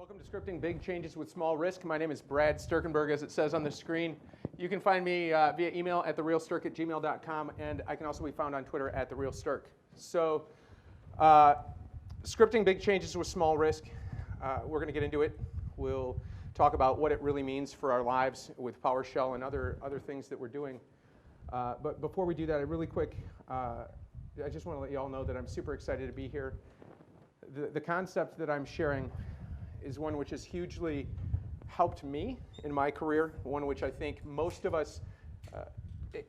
Welcome to Scripting Big Changes with Small Risk. My name is Brad Sterkenburg, as it says on the screen. You can find me via email at therealstirk@gmail.com, and I can also be found on Twitter at therealstirk. So, scripting big changes with small risk. We're going to get into it. We'll talk about what it really means for our lives with PowerShell and other things that we're doing. But before we do that, really quick, I just want to let you all know that I'm super excited to be here. The concept that I'm sharing is one which has hugely helped me in my career, one which I think most of us,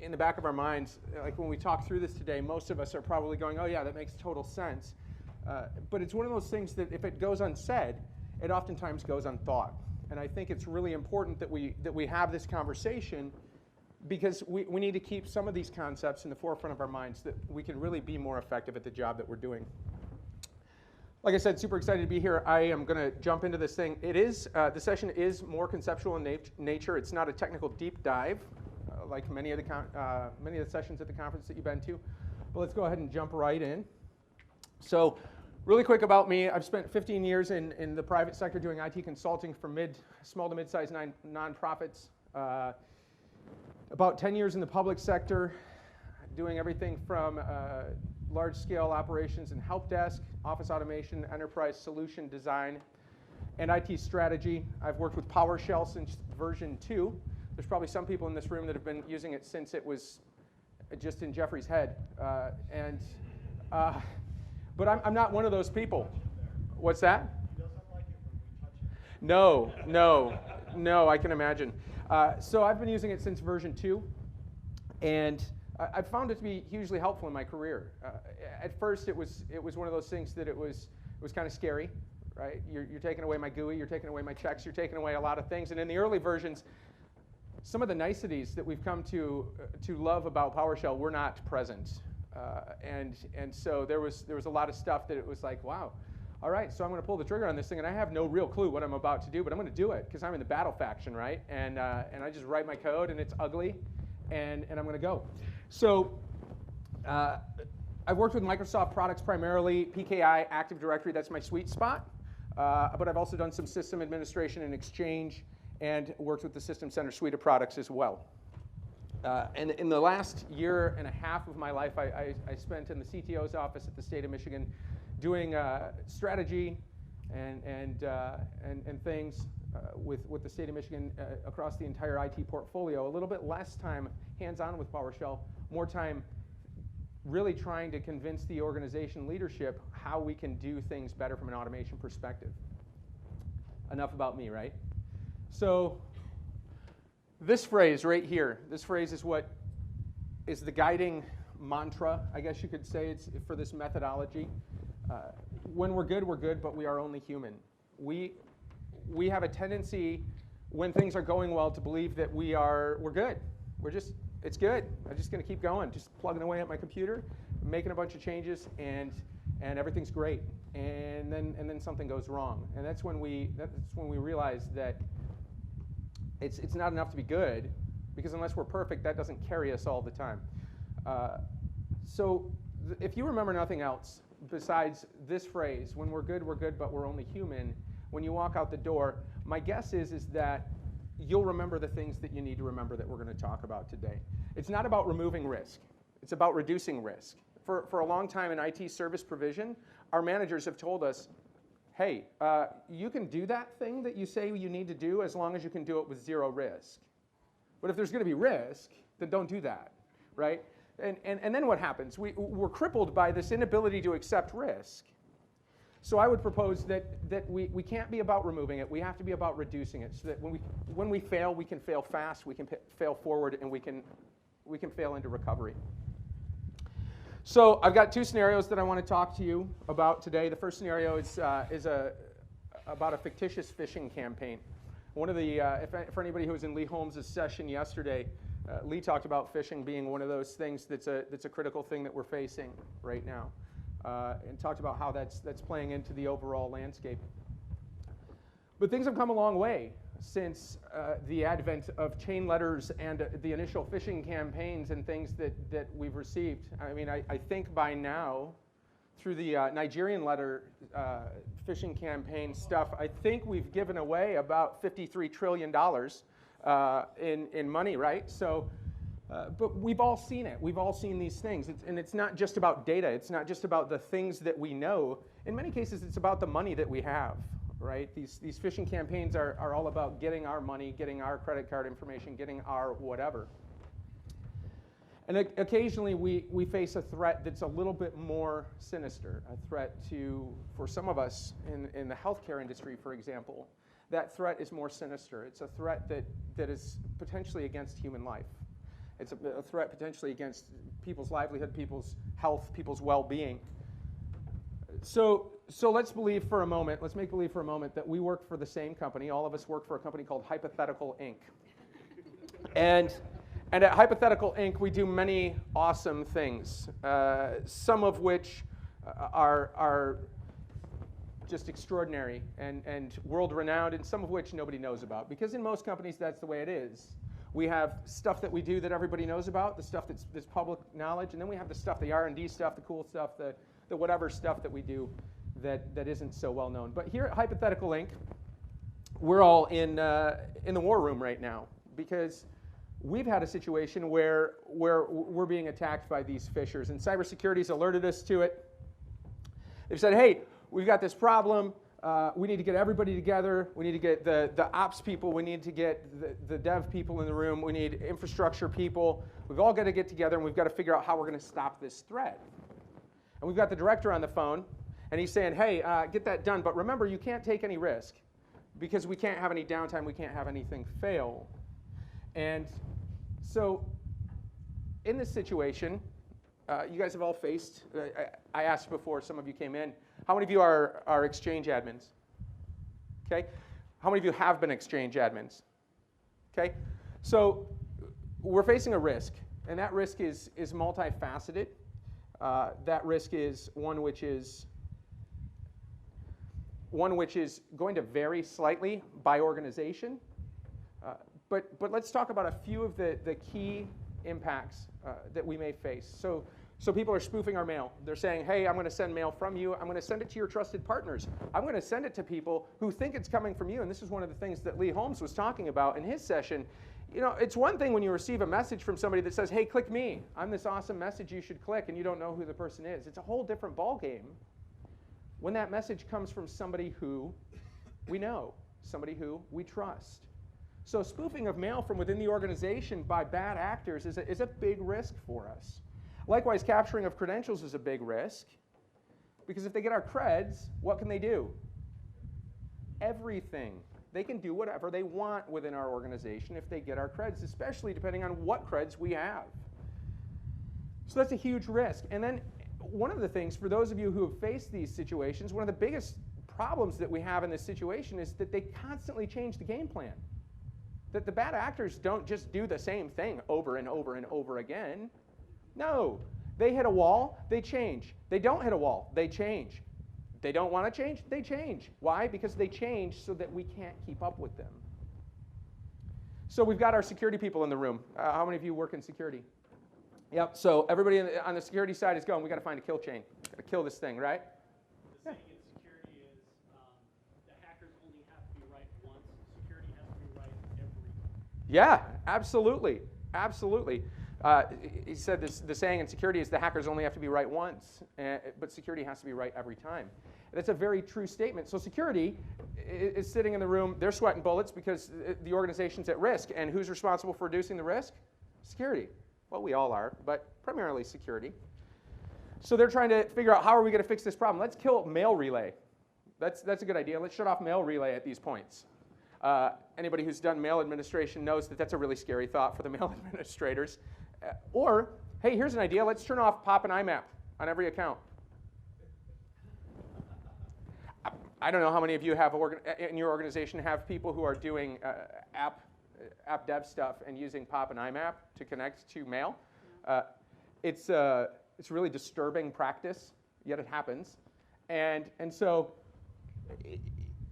in the back of our minds, like when we talk through this today, most of us are probably going, oh yeah, that makes total sense. But it's one of those things that if it goes unsaid, it oftentimes goes unthought. And I think it's really important that we have this conversation because we need to keep some of these concepts in the forefront of our minds that we can really be more effective at the job that we're doing. Like I said, super excited to be here. I am going to jump into this thing. It is the session is more conceptual in nature. It's not a technical deep dive like many of the sessions at the conference that you've been to. But let's go ahead and jump right in. So, really quick about me. I've spent 15 years in the private sector doing IT consulting for small to mid-sized nonprofits. About 10 years in the public sector, doing everything from large-scale operations and help desk, office automation, enterprise solution design, and IT strategy. I've worked with PowerShell since version 2. There's probably some people in this room that have been using it since it was just in Jeffrey's head. But I'm not one of those people. What's that? It doesn't like it when we touch it. No, I can imagine. So I've been using it since version 2, and I've found it to be hugely helpful in my career. At first, it was one of those things that it was kind of scary, right? You're taking away my GUI, you're taking away my checks, you're taking away a lot of things. And in the early versions, some of the niceties that we've come to love about PowerShell were not present, and so there was a lot of stuff that it was like, wow, all right, so I'm going to pull the trigger on this thing, and I have no real clue what I'm about to do, but I'm going to do it because I'm in the battle faction, right? And I just write my code, and it's ugly, and I'm going to go. So I've worked with Microsoft products primarily, PKI, Active Directory, that's my sweet spot. But I've also done some system administration and Exchange and worked with the System Center suite of products as well. And in the last year and a half of my life, I spent in the CTO's office at the state of Michigan doing strategy and things with the state of Michigan across the entire IT portfolio. A little bit less time hands-on with PowerShell, more time really trying to convince the organization leadership how we can do things better from an automation perspective. Enough about me, right? So this phrase right here, this phrase is what is the guiding mantra, I guess you could say, it's for this methodology. When we're good, but we are only human. We have a tendency when things are going well to believe that we're good. It's good. I'm just going to keep going, just plugging away at my computer, making a bunch of changes, and everything's great. And then something goes wrong, and that's when we realize that it's not enough to be good, because unless we're perfect, that doesn't carry us all the time. So if you remember nothing else besides this phrase, when we're good, but we're only human, when you walk out the door, my guess is that you'll remember the things that you need to remember that we're going to talk about today. It's not about removing risk. It's about reducing risk. For a long time in IT service provision, our managers have told us, hey, you can do that thing that you say you need to do as long as you can do it with zero risk. But if there's going to be risk, then don't do that, right? And then what happens? We're crippled by this inability to accept risk. So I would propose that we can't be about removing it. We have to be about reducing it, so that when we fail, we can fail fast, we can fail forward, and we can fail into recovery. So I've got two scenarios that I want to talk to you about today. The first scenario is about a fictitious phishing campaign. One of the for anybody who was in Lee Holmes' session yesterday, Lee talked about phishing being one of those things that's a critical thing that we're facing right now. And talked about how that's playing into the overall landscape. But things have come a long way since the advent of chain letters and the initial phishing campaigns and things that we've received. I mean, I think by now through the Nigerian letter phishing campaign stuff, I think we've given away about $53 trillion in money, right? So, but we've all seen it. We've all seen these things. And it's not just about data. It's not just about the things that we know. In many cases, it's about the money that we have, right? These phishing campaigns are all about getting our money, getting our credit card information, getting our whatever. And occasionally we face a threat that's a little bit more sinister, a threat for some of us in the healthcare industry, for example, that threat is more sinister. It's a threat that is potentially against human life. It's a threat potentially against people's livelihood, people's health, people's well-being. So let's believe for a moment, let's make believe for a moment that we work for the same company. All of us work for a company called Hypothetical Inc. And at Hypothetical Inc., we do many awesome things, some of which are just extraordinary and world-renowned, and some of which nobody knows about. Because in most companies, that's the way it is. We have stuff that we do that everybody knows about, the stuff that's public knowledge, and then we have the stuff, the R&D stuff, the cool stuff, the whatever stuff that we do that isn't so well known. But here at Hypothetical Inc., we're all in the war room right now because we've had a situation where we're being attacked by these phishers, and cybersecurity's alerted us to it. They've said, hey, we've got this problem. We need to get everybody together. We need to get the ops people. We need to get the dev people in the room. We need infrastructure people. We've all got to get together, and we've got to figure out how we're going to stop this threat. And we've got the director on the phone, and he's saying, hey, get that done. But remember, you can't take any risk because we can't have any downtime. We can't have anything fail. And so in this situation, you guys have all faced, I asked before, some of you came in, how many of you are Exchange admins? Okay. How many of you have been Exchange admins? Okay. So we're facing a risk, and that risk is multifaceted. That risk is one which is going to vary slightly by organization. But let's talk about a few of the key impacts that we may face. So people are spoofing our mail. They're saying, hey, I'm going to send mail from you. I'm going to send it to your trusted partners. I'm going to send it to people who think it's coming from you. And this is one of the things that Lee Holmes was talking about in his session. You know, it's one thing when you receive a message from somebody that says, hey, click me. I'm this awesome message you should click, and you don't know who the person is. It's a whole different ballgame when that message comes from somebody who we know, somebody who we trust. So spoofing of mail from within the organization by bad actors is a big risk for us. Likewise, capturing of credentials is a big risk, because if they get our creds, what can they do? Everything. They can do whatever they want within our organization if they get our creds, especially depending on what creds we have. So that's a huge risk. And then one of the things, for those of you who have faced these situations, one of the biggest problems that we have in this situation is that they constantly change the game plan. That the bad actors don't just do the same thing over and over and over again. No, they hit a wall, they change. They don't hit a wall, they change. They don't want to change, they change. Why? Because they change so that we can't keep up with them. So we've got our security people in the room. How many of you work in security? Yep, so everybody on the security side is going, we got to find a kill chain. Got to kill this thing, right? The saying in security is the hackers only have to be right once. Security has to be right every time. Yeah, absolutely, absolutely. He said the saying in security is the hackers only have to be right once, but security has to be right every time. That's a very true statement. So security is sitting in the room. They're sweating bullets because the organization's at risk. And who's responsible for reducing the risk? Security. Well, we all are, but primarily security. So they're trying to figure out how are we going to fix this problem. Let's kill mail relay. That's a good idea. Let's shut off mail relay at these points. Anybody who's done mail administration knows that that's a really scary thought for the mail administrators. Or, hey, here's an idea. Let's turn off POP and IMAP on every account. I don't know how many of you have in your organization have people who are doing app dev stuff and using POP and IMAP to connect to mail. It's really disturbing practice, yet it happens. And so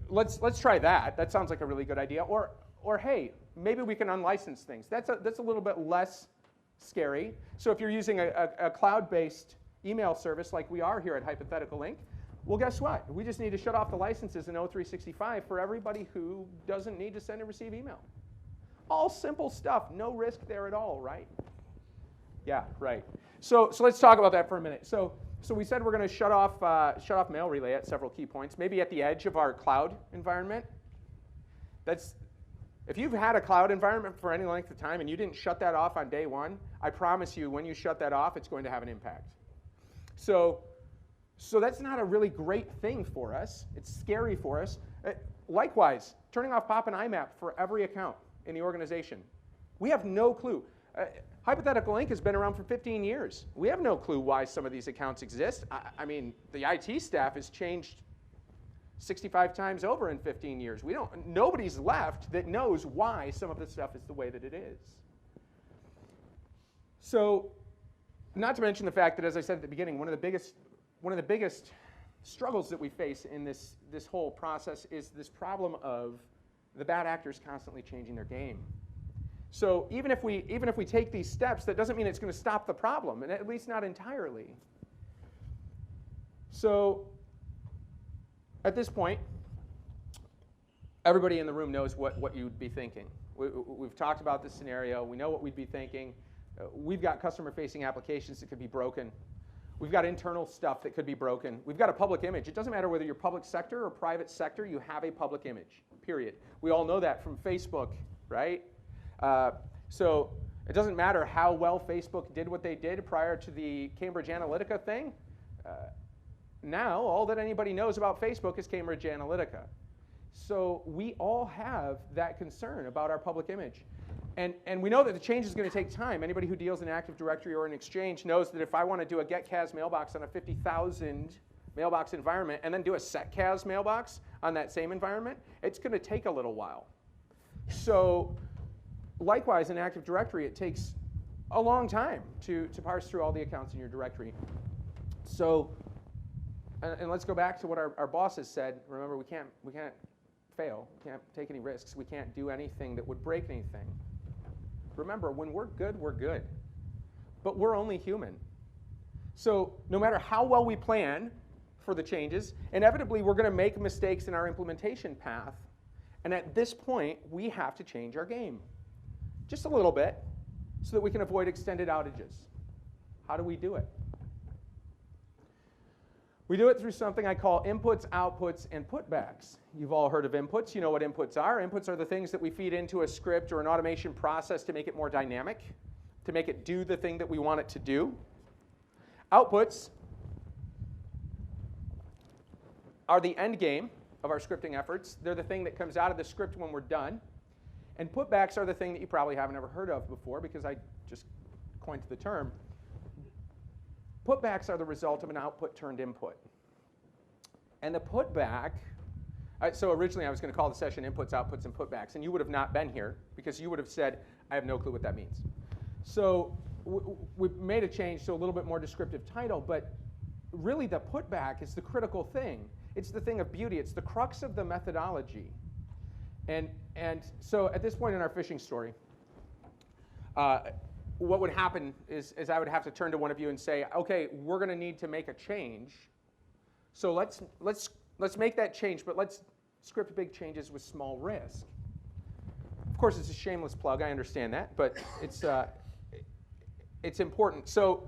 let's try that. That sounds like a really good idea. Or hey, maybe we can unlicense things. That's a little bit less scary. So if you're using a cloud-based email service like we are here at Hypothetical Link, well, guess what? We just need to shut off the licenses in O365 for everybody who doesn't need to send and receive email. All simple stuff, no risk there at all, right? Yeah, right. So let's talk about that for a minute. So we said we're going to shut off mail relay at several key points, maybe at the edge of our cloud environment. If you've had a cloud environment for any length of time and you didn't shut that off on day one, I promise you when you shut that off, it's going to have an impact. So that's not a really great thing for us. It's scary for us. Likewise, turning off POP and IMAP for every account in the organization. We have no clue. Hypothetical Inc. has been around for 15 years. We have no clue why some of these accounts exist. I mean, the IT staff has changed 65 times over in 15 years. Nobody's left that knows why some of this stuff is the way that it is. So, not to mention the fact that, as I said at the beginning, one of the biggest struggles that we face in this whole process is this problem of the bad actors constantly changing their game. So even if we take these steps, that doesn't mean it's going to stop the problem, and at least not entirely. So at this point, everybody in the room knows what you'd be thinking. We've talked about this scenario. We know what we'd be thinking. We've got customer-facing applications that could be broken. We've got internal stuff that could be broken. We've got a public image. It doesn't matter whether you're public sector or private sector, you have a public image, period. We all know that from Facebook, right? So it doesn't matter how well Facebook did what they did prior to the Cambridge Analytica thing. Now, all that anybody knows about Facebook is Cambridge Analytica. So we all have that concern about our public image. And we know that the change is going to take time. Anybody who deals in Active Directory or in Exchange knows that if I want to do a getCas mailbox on a 50,000 mailbox environment and then do a setCas mailbox on that same environment, it's going to take a little while. So likewise, in Active Directory, it takes a long time to parse through all the accounts in your directory. So, and let's go back to what our bosses said. Remember, we can't fail. We can't take any risks. We can't do anything that would break anything. Remember, when we're good, we're good. But we're only human. So no matter how well we plan for the changes, inevitably we're going to make mistakes in our implementation path. And at this point, we have to change our game. Just a little bit, so that we can avoid extended outages. How do we do it? We do it through something I call inputs, outputs, and putbacks. You've all heard of inputs. You know what inputs are. Inputs are the things that we feed into a script or an automation process to make it more dynamic, to make it do the thing that we want it to do. Outputs are the end game of our scripting efforts. They're the thing that comes out of the script when we're done. And putbacks are the thing that you probably haven't ever heard of before because I just coined the term. Putbacks are the result of an output turned input. And the putback, so originally I was going to call the session inputs, outputs, and putbacks, and you would have not been here because you would have said, I have no clue what that means. So we made a change to a little bit more descriptive title, but really the putback is the critical thing. It's the thing of beauty. It's the crux of the methodology. And so at this point in our phishing story, what would happen is I would have to turn to one of you and say, okay, we're going to need to make a change. So let's make that change, but let's script big changes with small risk. Of course, it's a shameless plug. I understand that, but it's important. So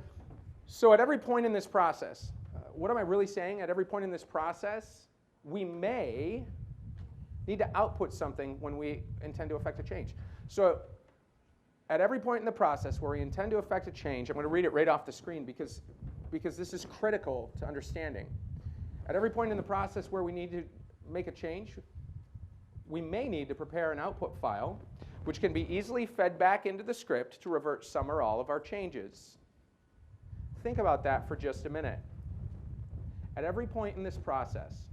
at every point in this process, what am I really saying? At every point in this process, we may need to output something when we intend to effect a change. So at every point in the process where we intend to effect a change, I'm going to read it right off the screen because this is critical to understanding. At every point in the process where we need to make a change, we may need to prepare an output file which can be easily fed back into the script to revert some or all of our changes. Think about that for just a minute. At every point in this process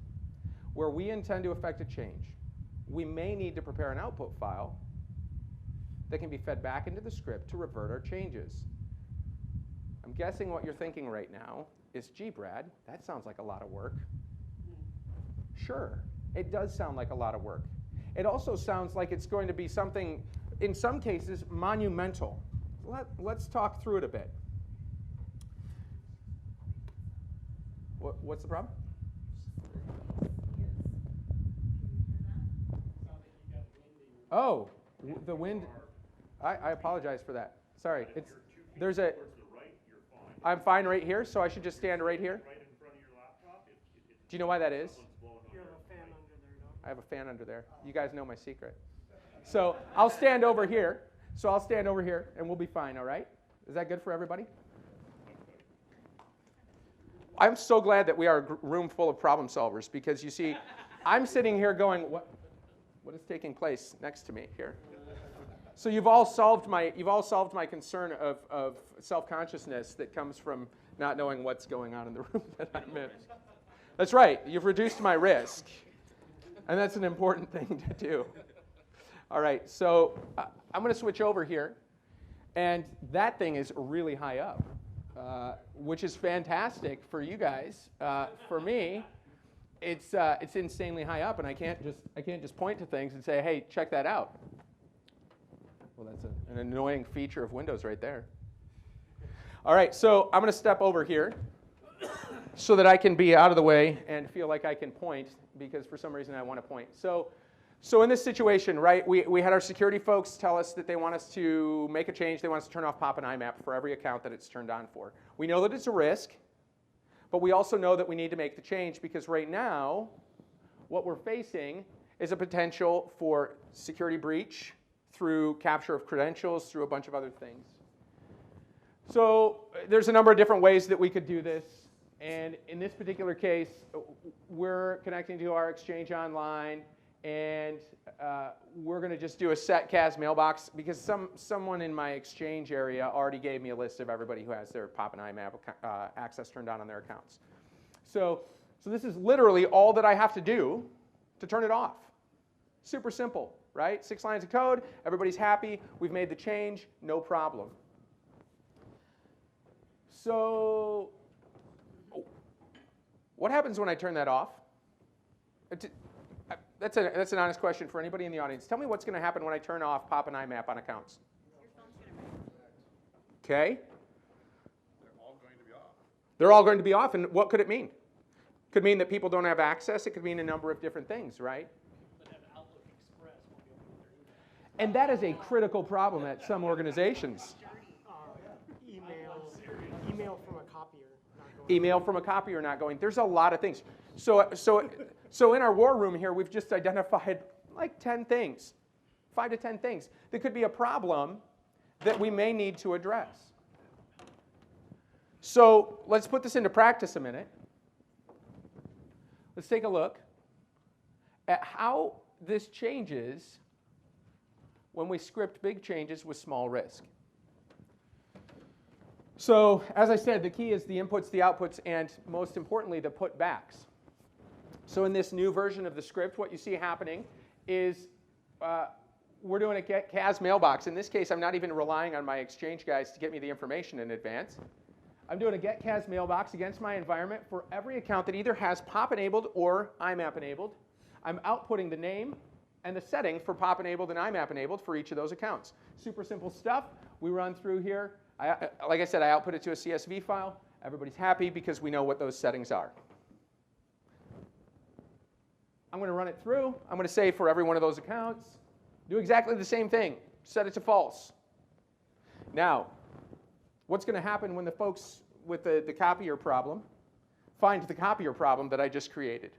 where we intend to effect a change, we may need to prepare an output file that can be fed back into the script to revert our changes. I'm guessing what you're thinking right now is, gee, Brad, that sounds like a lot of work. Sure, it does sound like a lot of work. It also sounds like it's going to be something, in some cases, monumental. Let's talk through it a bit. What's the problem? Oh, the wind. I apologize for that. Sorry. There's a. I'm fine right here, so I should just stand right here. Do you know why that is? You have a fan under there, don't I have a fan under there. You guys know my secret. So I'll stand over here. And we'll be fine, all right? Is that good for everybody? I'm so glad that we are a room full of problem solvers because you see, I'm sitting here going, what is taking place next to me here? So you've all solved my concern of self-consciousness that comes from not knowing what's going on in the room that I'm in. That's right. You've reduced my risk, and that's an important thing to do. All right. So I'm going to switch over here, and that thing is really high up, which is fantastic for you guys. For me, it's insanely high up, and I can't just point to things and say, hey, check that out. Well, that's an annoying feature of Windows right there. All right, so I'm going to step over here so that I can be out of the way and feel like I can point because for some reason I want to point. So in this situation, right, we had our security folks tell us that they want us to make a change. They want us to turn off pop and IMAP for every account that it's turned on for. We know that it's a risk, but we also know that we need to make the change because right now what we're facing is a potential for security breach through capture of credentials, through a bunch of other things. So there's a number of different ways that we could do this. And in this particular case, we're connecting to our Exchange Online, and we're going to just do a set CAS mailbox because someone in my Exchange area already gave me a list of everybody who has their POP and IMAP access turned on their accounts. So this is literally all that I have to do to turn it off. Super simple. Right? 6 lines of code, everybody's happy, we've made the change, no problem. So what happens when I turn that off? That's an honest question for anybody in the audience. Tell me what's going to happen when I turn off pop and IMAP on accounts. Your phone's going to ring. Okay. They're all going to be off. They're all going to be off, and what could it mean? Could mean that people don't have access. It could mean a number of different things, right? And that is a critical problem at some organizations. Email from a copier not going. Email from a copier not going. There's a lot of things. So in our war room here, we've just identified like 10 things, 5 to 10 things that could be a problem that we may need to address. So let's put this into practice a minute. Let's take a look at how this changes when we script big changes with small risk. So as I said, the key is the inputs, the outputs, and most importantly, the putbacks. So in this new version of the script, what you see happening is we're doing a get CAS mailbox. In this case, I'm not even relying on my Exchange guys to get me the information in advance. I'm doing a get CAS mailbox against my environment for every account that either has POP enabled or IMAP enabled. I'm outputting the name and the setting for POP enabled and IMAP enabled for each of those accounts. Super simple stuff. We run through here. Like I said, I output it to a CSV file. Everybody's happy because we know what those settings are. I'm going to run it through. I'm going to say for every one of those accounts, do exactly the same thing. Set it to false. Now, what's going to happen when the folks with the copier problem find the copier problem that I just created?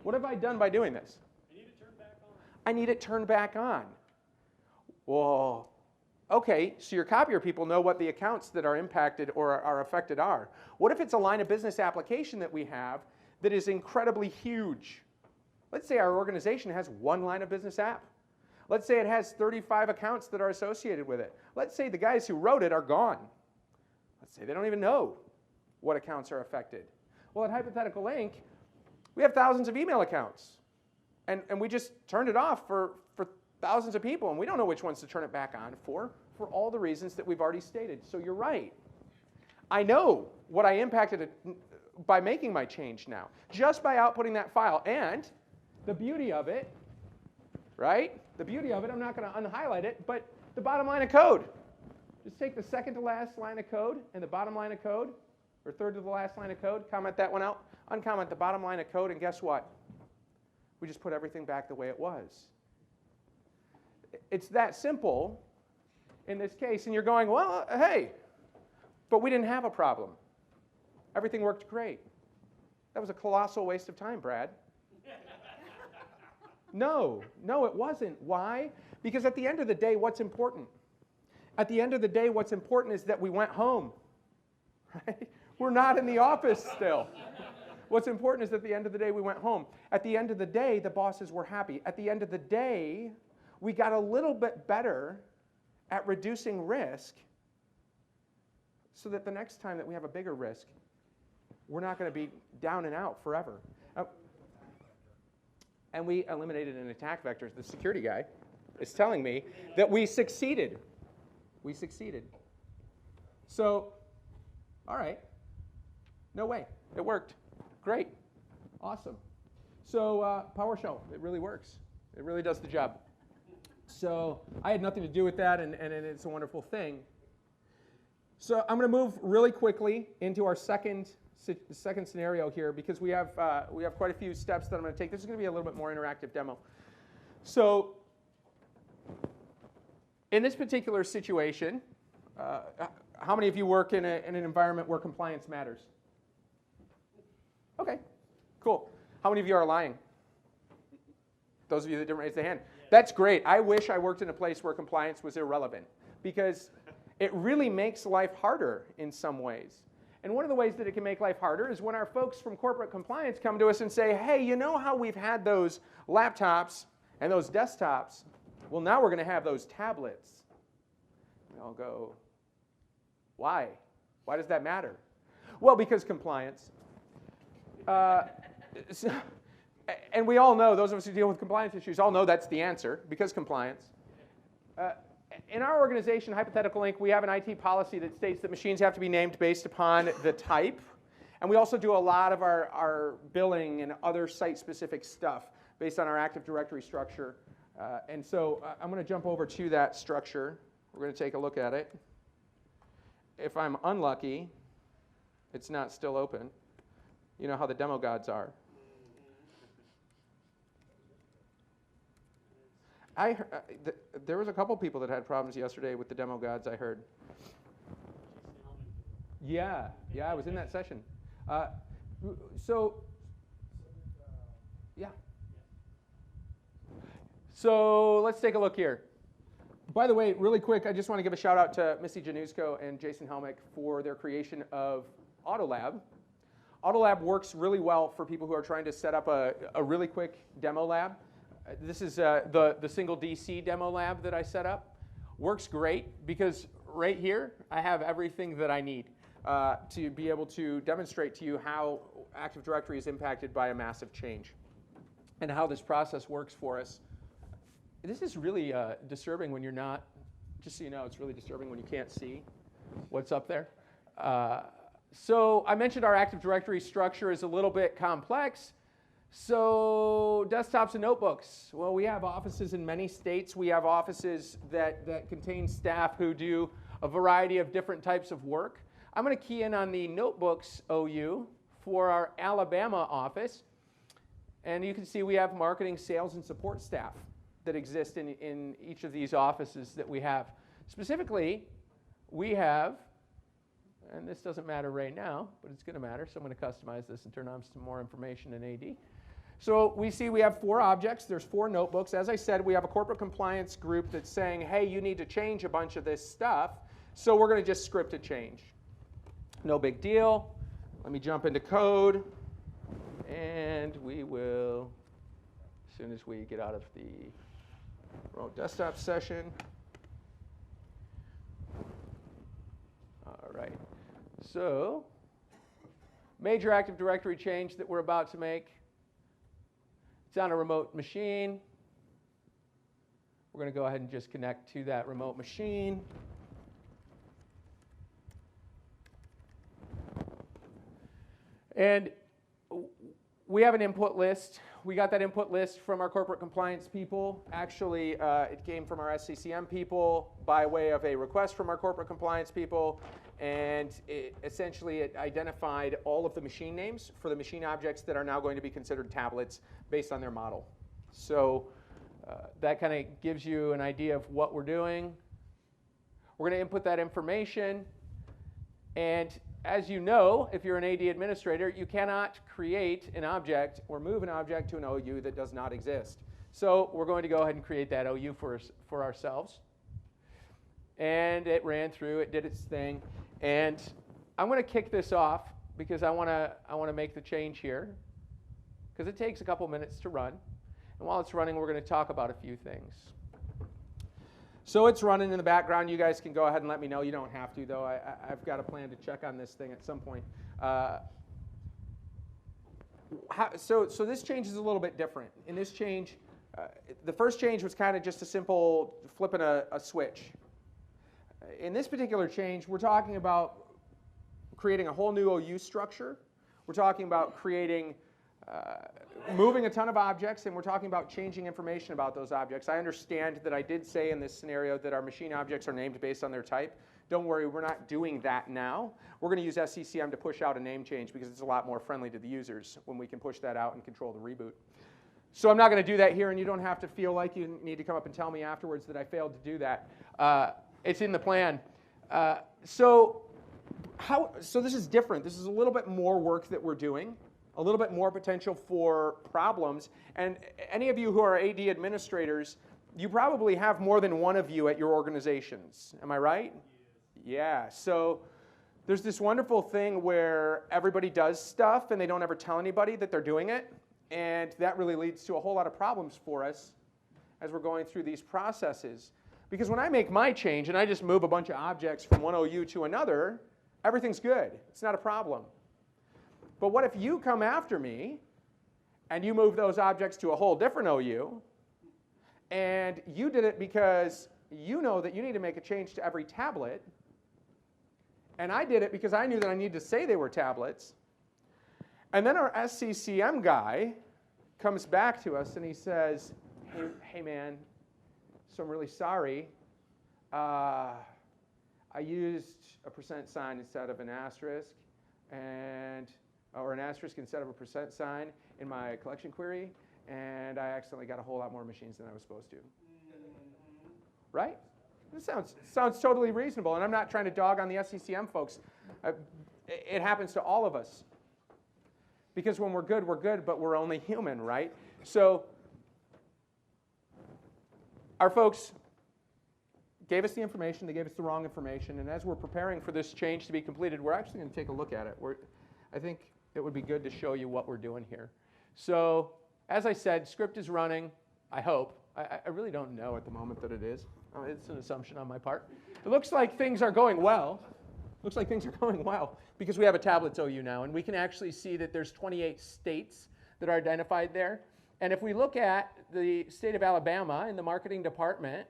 What have I done by doing this? I need it turned back on. Whoa. Okay, so your copier people know what the accounts that are impacted or are affected are. What if it's a line of business application that we have that is incredibly huge? Let's say our organization has one line of business app. Let's say it has 35 accounts that are associated with it. Let's say the guys who wrote it are gone. Let's say they don't even know what accounts are affected. Well, at Hypothetical Inc., we have thousands of email accounts. And we just turned it off for thousands of people, and we don't know which ones to turn it back on for all the reasons that we've already stated. So you're right. I know what I impacted by making my change now, just by outputting that file. And the beauty of it, right? The beauty of it, I'm not going to unhighlight it, but the bottom line of code. Just take the second to last line of code and the bottom line of code, or third to the last line of code, comment that one out, uncomment the bottom line of code, and guess what? We just put everything back the way it was. It's that simple in this case, and you're going, well, hey, but we didn't have a problem. Everything worked great. That was a colossal waste of time, Brad. No, it wasn't. Why? Because at the end of the day, what's important? At the end of the day, what's important is that we went home. Right? We're not in the office still. What's important is at the end of the day, we went home. At the end of the day, the bosses were happy. At the end of the day, we got a little bit better at reducing risk so that the next time that we have a bigger risk, we're not going to be down and out forever. And we eliminated an attack vector. The security guy is telling me that we succeeded. We succeeded. So, all right. No way. It worked. Great. Awesome. So PowerShell, it really works. It really does the job. So I had nothing to do with that, and it's a wonderful thing. So I'm going to move really quickly into our second scenario here because we have quite a few steps that I'm going to take. This is going to be a little bit more interactive demo. So in this particular situation, how many of you work in an environment where compliance matters? Okay, cool. How many of you are lying? Those of you that didn't raise their hand. That's great. I wish I worked in a place where compliance was irrelevant because it really makes life harder in some ways. And one of the ways that it can make life harder is when our folks from corporate compliance come to us and say, hey, you know how we've had those laptops and those desktops? Well, now we're going to have those tablets. And I'll go, why? Why does that matter? Well, because compliance. And we all know, those of us who deal with compliance issues all know that's the answer, because compliance. In our organization, Hypothetical Inc., we have an IT policy that states that machines have to be named based upon the type. And we also do a lot of our billing and other site-specific stuff based on our Active Directory structure. And so I'm going to jump over to that structure. We're going to take a look at it. If I'm unlucky, it's not still open. You know how the demo gods are. There was a couple people that had problems yesterday with the demo gods, I heard. Yeah, I was in that session. Yeah. So let's take a look here. By the way, really quick, I just want to give a shout out to Missy Januzko and Jason Helmick for their creation of AutoLab. AutoLab works really well for people who are trying to set up a really quick demo lab. This is the single DC demo lab that I set up. Works great because right here I have everything that I need to be able to demonstrate to you how Active Directory is impacted by a massive change and how this process works for us. This is really disturbing when you're not, just so you know, it's really disturbing when you can't see what's up there. So I mentioned our Active Directory structure is a little bit complex. So desktops and notebooks. Well, we have offices in many states. We have offices that contain staff who do a variety of different types of work. I'm going to key in on the notebooks OU for our Alabama office. And you can see we have marketing, sales, and support staff that exist in each of these offices that we have. Specifically, we have, and this doesn't matter right now, but it's going to matter, so I'm going to customize this and turn on some more information in AD. So we see we have 4 objects. There's 4 notebooks. As I said, we have a corporate compliance group that's saying, hey, you need to change a bunch of this stuff. So we're going to just script a change. No big deal. Let me jump into code. And we will, as soon as we get out of the remote desktop session. All right. So major Active Directory change that we're about to make. It's on a remote machine. We're going to go ahead and just connect to that remote machine. And we have an input list we got that input list from our corporate compliance people. Actually, it came from our SCCM people by way of a request from our corporate compliance people. And essentially, it identified all of the machine names for the machine objects that are now going to be considered tablets based on their model. So that kind of gives you an idea of what we're doing. We're going to input that information. And as you know, if you're an AD administrator, you cannot create an object or move an object to an OU that does not exist. So we're going to go ahead and create that OU for ourselves. And it ran through, it did its thing. And I'm going to kick this off because I want to make the change here, because it takes a couple minutes to run. And while it's running, we're going to talk about a few things. So it's running in the background. You guys can go ahead and let me know. You don't have to, though. I've got a plan to check on this thing at some point. So this change is a little bit different. In this change, the first change was kind of just a simple flipping a switch. In this particular change, we're talking about creating a whole new OU structure. We're talking about creating, moving a ton of objects, and we're talking about changing information about those objects. I understand that I did say in this scenario that our machine objects are named based on their type. Don't worry, we're not doing that now. We're going to use SCCM to push out a name change because it's a lot more friendly to the users when we can push that out and control the reboot. So I'm not going to do that here, and you don't have to feel like you need to come up and tell me afterwards that I failed to do that. It's in the plan. So this is different. This is a little bit more work that we're doing, a little bit more potential for problems. And any of you who are AD administrators, you probably have more than one of you at your organizations. Am I right? Yeah. So there's this wonderful thing where everybody does stuff and they don't ever tell anybody that they're doing it. And that really leads to a whole lot of problems for us as we're going through these processes. Because when I make my change and I just move a bunch of objects from one OU to another, everything's good. It's not a problem. But what if you come after me and you move those objects to a whole different OU, and you did it because you know that you need to make a change to every tablet, and I did it because I knew that I needed to say they were tablets, and then our SCCM guy comes back to us and he says, hey man, so I'm really sorry. I used a % sign instead of an asterisk, or an asterisk instead of a % sign in my collection query, and I accidentally got a whole lot more machines than I was supposed to. Right? This sounds totally reasonable, and I'm not trying to dog on the SCCM folks. It happens to all of us. Because when we're good, but we're only human, right? So our folks gave us the information, they gave us the wrong information, and as we're preparing for this change to be completed, we're actually going to take a look at it. I think it would be good to show you what we're doing here. So as I said, script is running, I hope. I really don't know at the moment that it is. It's an assumption on my part. It looks like things are going well. Looks like things are going well because we have a tablets OU now, and we can actually see that there's 28 states that are identified there. And if we look at the state of Alabama in the marketing department,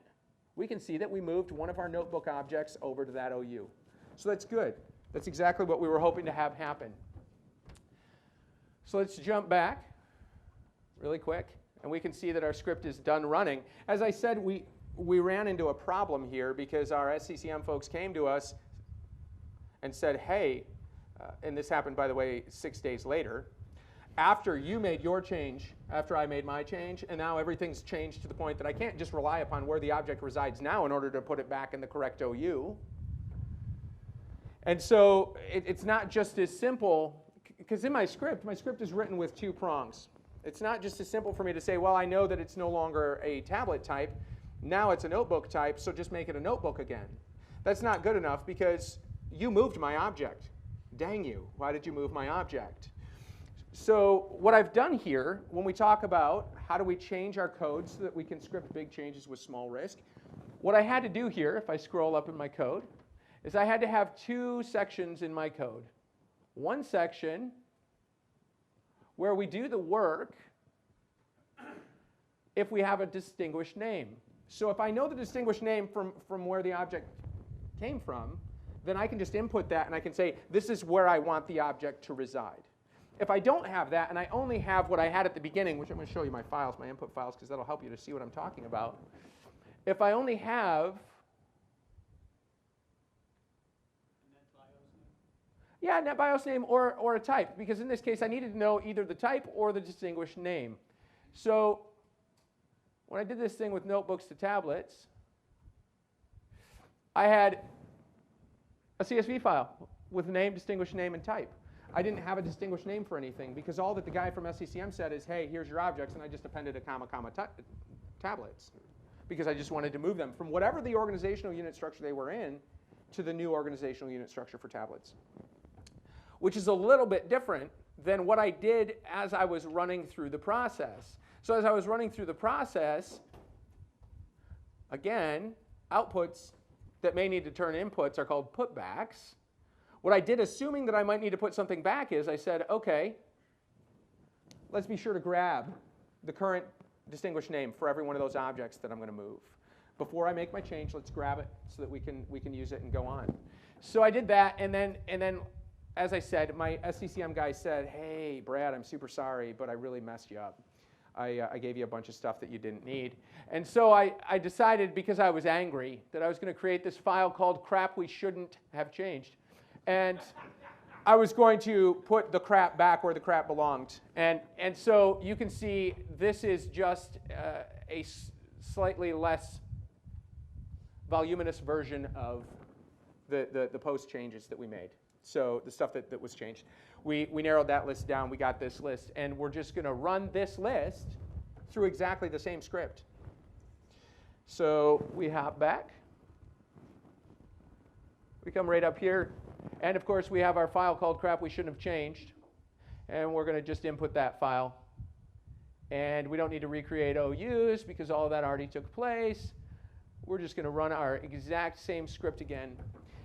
we can see that we moved one of our notebook objects over to that OU. So that's good. That's exactly what we were hoping to have happen. So let's jump back really quick, and we can see that our script is done running. As I said, we ran into a problem here because our SCCM folks came to us and said, hey, and this happened, by the way, 6 days later, after you made your change, after I made my change, and now everything's changed to the point that I can't just rely upon where the object resides now in order to put it back in the correct OU. And so it's not just as simple, because in my script is written with 2 prongs. It's not just as simple for me to say, well, I know that it's no longer a tablet type, now it's a notebook type, so just make it a notebook again. That's not good enough because you moved my object. Dang you, why did you move my object? So what I've done here, when we talk about how do we change our code so that we can script big changes with small risk, what I had to do here, if I scroll up in my code, is I had to have 2 sections in my code. One section where we do the work if we have a distinguished name. So if I know the distinguished name from where the object came from, then I can just input that and I can say, this is where I want the object to reside. If I don't have that, and I only have what I had at the beginning, which I'm going to show you my files, my input files, because that'll help you to see what I'm talking about. If I only have, yeah, net BIOS name or a type, because in this case I needed to know either the type or the distinguished name. So when I did this thing with notebooks to tablets, I had a CSV file with name, distinguished name, and type. I didn't have a distinguished name for anything because all that the guy from SCCM said is, hey, here's your objects, and I just appended a comma, tablets because I just wanted to move them from whatever the organizational unit structure they were in to the new organizational unit structure for tablets, which is a little bit different than what I did as I was running through the process. So as I was running through the process, again, outputs that may need to turn inputs are called putbacks. What I did, assuming that I might need to put something back, is I said, OK, let's be sure to grab the current distinguished name for every one of those objects that I'm going to move. Before I make my change, let's grab it so that we can use it and go on. So I did that, and then as I said, my SCCM guy said, hey, Brad, I'm super sorry, but I really messed you up. I gave you a bunch of stuff that you didn't need. And so I decided, because I was angry, that I was going to create this file called crap we shouldn't have changed. And I was going to put the crap back where the crap belonged. And so you can see this is just a slightly less voluminous version of the post changes that we made. So the stuff that was changed. We narrowed that list down. We got this list. And we're just going to run this list through exactly the same script. So we hop back. We come right up here. And of course, we have our file called crap we shouldn't have changed. And we're going to just input that file. And we don't need to recreate OUs because all of that already took place. We're just going to run our exact same script again.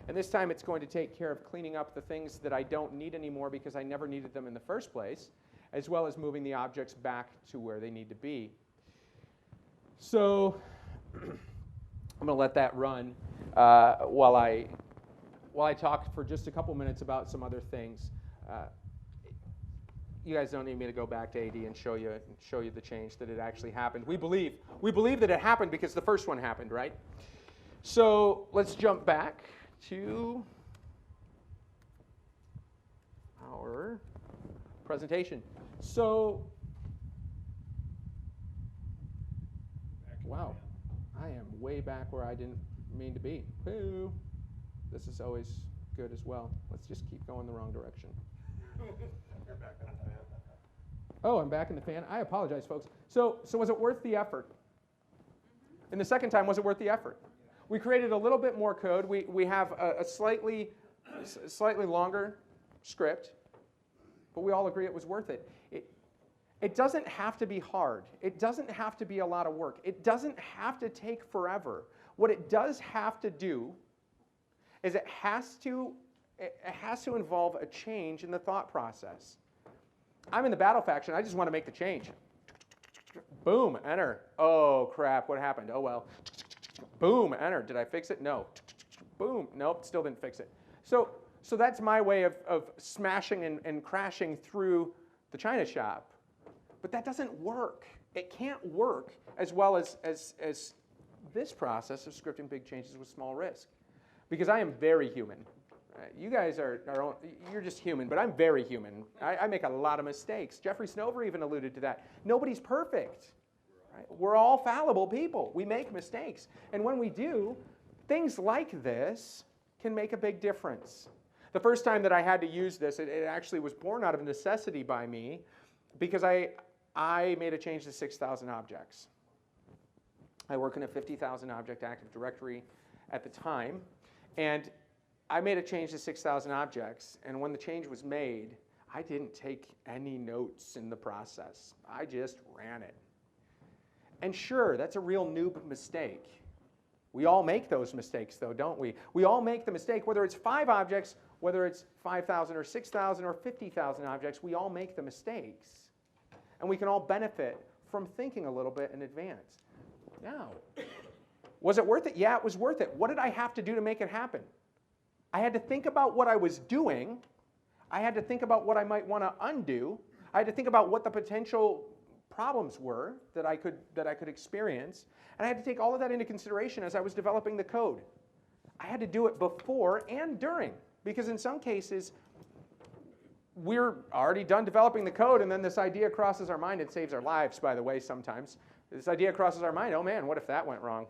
And this time it's going to take care of cleaning up the things that I don't need anymore because I never needed them in the first place, as well as moving the objects back to where they need to be. So I'm going to let that run while I talk for just a couple minutes about some other things. You guys don't need me to go back to AD and show you the change that it actually happened. We believe that it happened because the first one happened, right? So let's jump back to our presentation. So, wow, I am way back where I didn't mean to be. Woo. This is always good as well. Let's just keep going the wrong direction. You're back in the fan. Oh, I'm back in the fan. I apologize, folks. So was it worth the effort? And the second time, was it worth the effort? We created a little bit more code. We have a slightly longer script, but we all agree it was worth it. It doesn't have to be hard. It doesn't have to be a lot of work. It doesn't have to take forever. What it does have to do is it has to involve a change in the thought process. I'm in the battle faction. I just want to make the change. Boom, enter. Oh, crap, what happened? Oh, well. Boom, enter. Did I fix it? No. Boom, nope, still didn't fix it. So that's my way of smashing and crashing through the China shop. But that doesn't work. It can't work as well as this process of scripting big changes with small risk. Because I am very human. You guys you're just human, but I'm very human. I make a lot of mistakes. Jeffrey Snover even alluded to that. Nobody's perfect. Right? We're all fallible people. We make mistakes. And when we do, things like this can make a big difference. The first time that I had to use this, it actually was born out of necessity by me because I made a change to 6,000 objects. I work in a 50,000 object Active Directory at the time. And I made a change to 6,000 objects, and when the change was made, I didn't take any notes in the process. I just ran it. And sure, that's a real noob mistake. We all make those mistakes, though, don't we? We all make the mistake, whether it's 5 objects, whether it's 5,000 or 6,000 or 50,000 objects, we all make the mistakes. And we can all benefit from thinking a little bit in advance. Now, was it worth it? Yeah, it was worth it. What did I have to do to make it happen? I had to think about what I was doing. I had to think about what I might want to undo. I had to think about what the potential problems were that I could experience. And I had to take all of that into consideration as I was developing the code. I had to do it before and during, because in some cases, we're already done developing the code, and then this idea crosses our mind. It saves our lives, by the way, sometimes. This idea crosses our mind, oh man, what if that went wrong?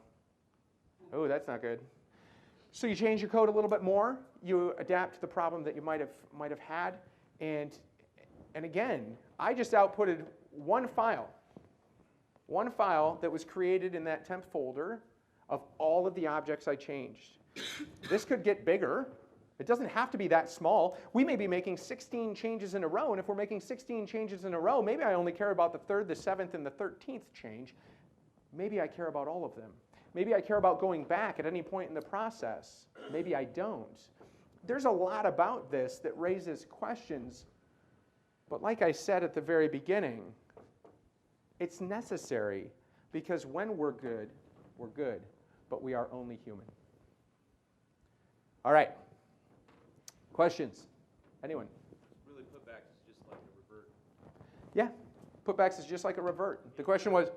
Oh, that's not good. So you change your code a little bit more, you adapt to the problem that you might have had, and again, I just outputted one file that was created in that temp folder of all of the objects I changed. This could get bigger. It doesn't have to be that small. We may be making 16 changes in a row, and if we're making 16 changes in a row, maybe I only care about the 3rd, the 7th, and the 13th change. Maybe I care about all of them. Maybe I care about going back at any point in the process. Maybe I don't. There's a lot about this that raises questions, but like I said at the very beginning, it's necessary because when we're good, but we are only human. All right. Questions? Anyone? Really, putbacks is just like a revert. Yeah, putbacks is just like a revert. The question was,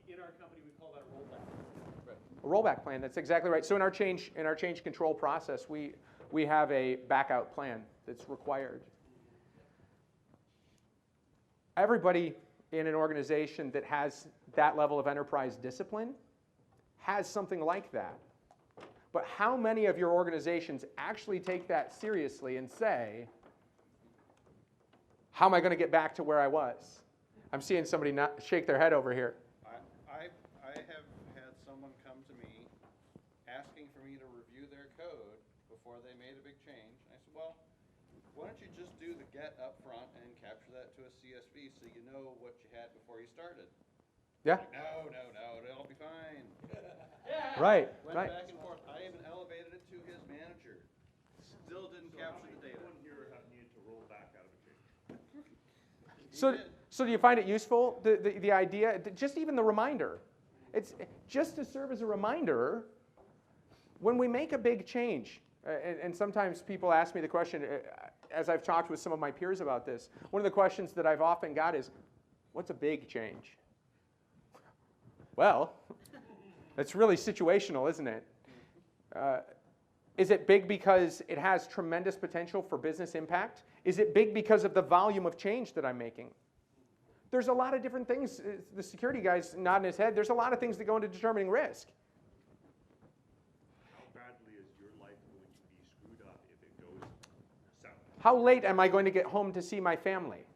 In our company, we call that a rollback. Right. a rollback plan. That's exactly right. So in our change control process, we have a backout plan that's required. Everybody in an organization that has that level of enterprise discipline has something like that. But how many of your organizations actually take that seriously and say, how am I going to get back to where I was? I'm seeing somebody not shake their head over here. I have had someone come to me asking for me to review their code before they made a big change. I said, well, why don't you just do the get up front and capture that to a CSV so you know what you had before you started? Yeah. No, it'll be fine. Right. Went Right. back and forth. I even elevated it to his manager. Still didn't capture the data. Here have needed to roll back out of a change. So do you find it useful, the idea, just even the reminder? It's just to serve as a reminder when we make a big change. And sometimes people ask me the question, as I've talked with some of my peers about this, one of the questions that I've often got is, what's a big change? Well, it's really situational, isn't it? Is it big because it has tremendous potential for business impact? Is it big because of the volume of change that I'm making? There's a lot of different things. The security guy's nodding his head. There's a lot of things that go into determining risk. How badly is your life going to be screwed up if it goes south? How late am I going to get home to see my family?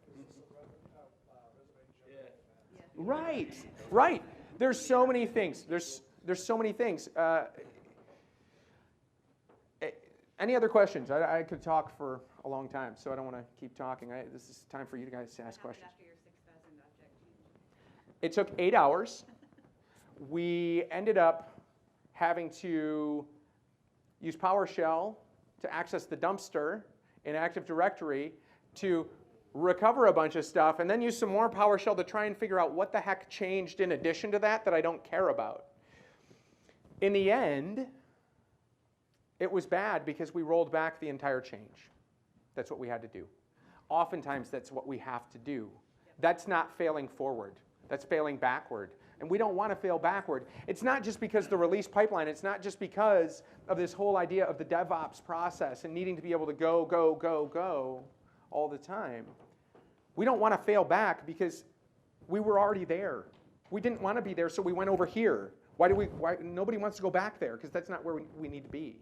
Right, right. There's so many things. There's so many things. Any other questions? I could talk for a long time, so I don't want to keep talking. This is time for you guys to ask questions. After your 6,000 object change. It took 8 hours. We ended up having to use PowerShell to access the dumpster in Active Directory to recover a bunch of stuff, and then use some more PowerShell to try and figure out what the heck changed in addition to that I don't care about. In the end, it was bad because we rolled back the entire change. That's what we had to do. Oftentimes, that's what we have to do. That's not failing forward. That's failing backward. And we don't want to fail backward. It's not just because the release pipeline. It's not just because of this whole idea of the DevOps process and needing to be able to go all the time. We don't want to fail back because we were already there. We didn't want to be there, so we went over here. Why nobody wants to go back there because that's not where we need to be.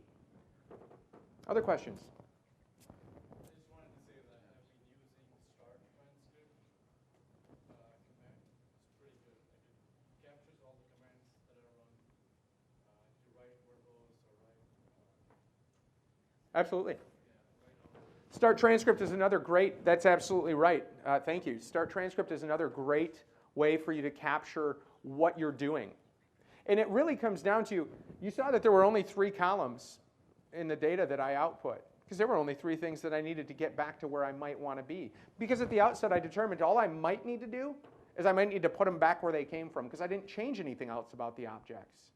Other questions? I just wanted to say that I've been using start transcript command. It's pretty good. It captures all the commands that are run to write verbose or write. Absolutely. Start transcript is another great, that's absolutely right. Thank you. Start transcript is another great way for you to capture what you're doing. And it really comes down to, you saw that there were only 3 columns in the data that I output, because there were only 3 things that I needed to get back to where I might want to be. Because at the outset I determined all I might need to do is I might need to put them back where they came from, because I didn't change anything else about the objects.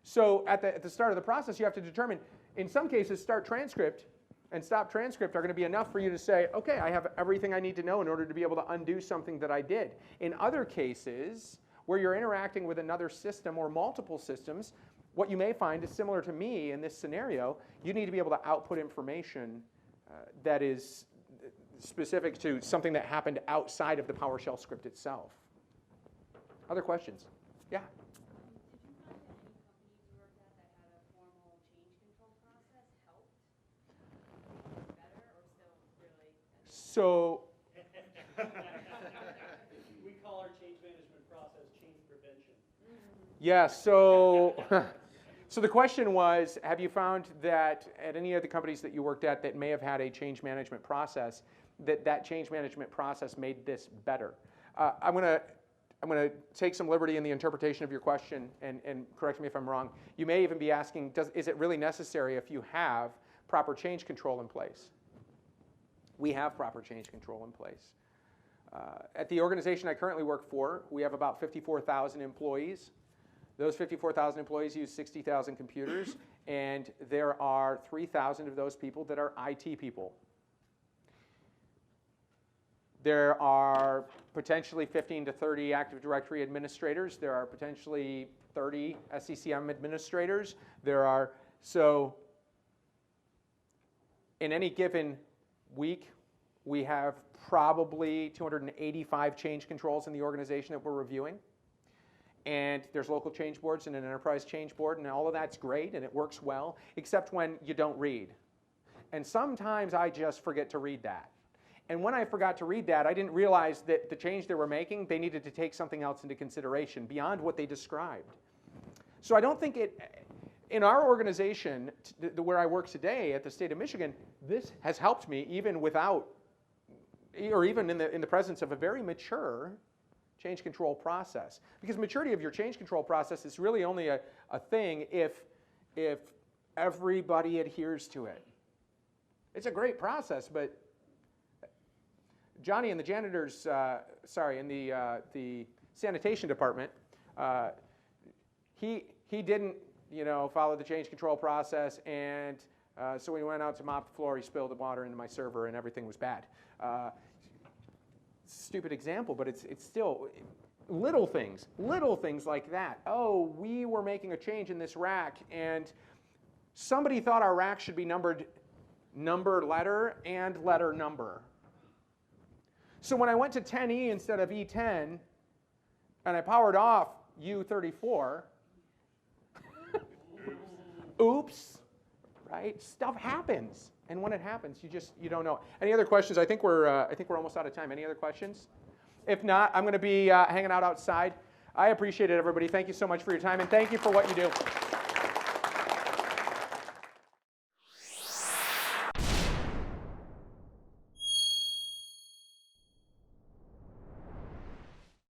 So at the start of the process you have to determine, in some cases start transcript and stop transcript are going to be enough for you to say, okay, I have everything I need to know in order to be able to undo something that I did. In other cases, where you're interacting with another system or multiple systems, what you may find is similar to me in this scenario. You need to be able to output information that is specific to something that happened outside of the PowerShell script itself. Other questions? Yeah? Did you find that any companies you worked at that had a formal change control process helped make it better, or still really? So, We call our change management process change prevention. yeah, so, so the question was, have you found that at any of the companies that you worked at that may have had a change management process, that change management process made this better? I'm going to take some liberty in the interpretation of your question, and correct me if I'm wrong. You may even be asking, is it really necessary if you have proper change control in place? We have proper change control in place. At the organization I currently work for, we have about 54,000 employees. Those 54,000 employees use 60,000 computers, and there are 3,000 of those people that are IT people. There are potentially 15 to 30 Active Directory administrators. There are potentially 30 SCCM administrators. So in any given week, we have probably 285 change controls in the organization that we're reviewing. And there's local change boards and an enterprise change board, and all of that's great, and it works well, except when you don't read. And sometimes I just forget to read that. And when I forgot to read that, I didn't realize that the change they were making, they needed to take something else into consideration beyond what they described. So I don't think in our organization, where I work today at the state of Michigan, this has helped me even without, or even in the presence of a very mature change control process. Because maturity of your change control process is really only a thing if everybody adheres to it. It's a great process, but Johnny in the janitors, in the sanitation department, he didn't, follow the change control process, and so when he went out to mop the floor, he spilled the water into my server, and everything was bad. Stupid example, but it's still little things like that. Oh, we were making a change in this rack, and somebody thought our rack should be numbered number letter and letter number. So when I went to 10E instead of E10, and I powered off U34, oops, right? Stuff happens, and when it happens, you don't know. Any other questions? I think we're almost out of time. Any other questions? If not, I'm going to be hanging out outside. I appreciate it, everybody. Thank you so much for your time, and thank you for what you do.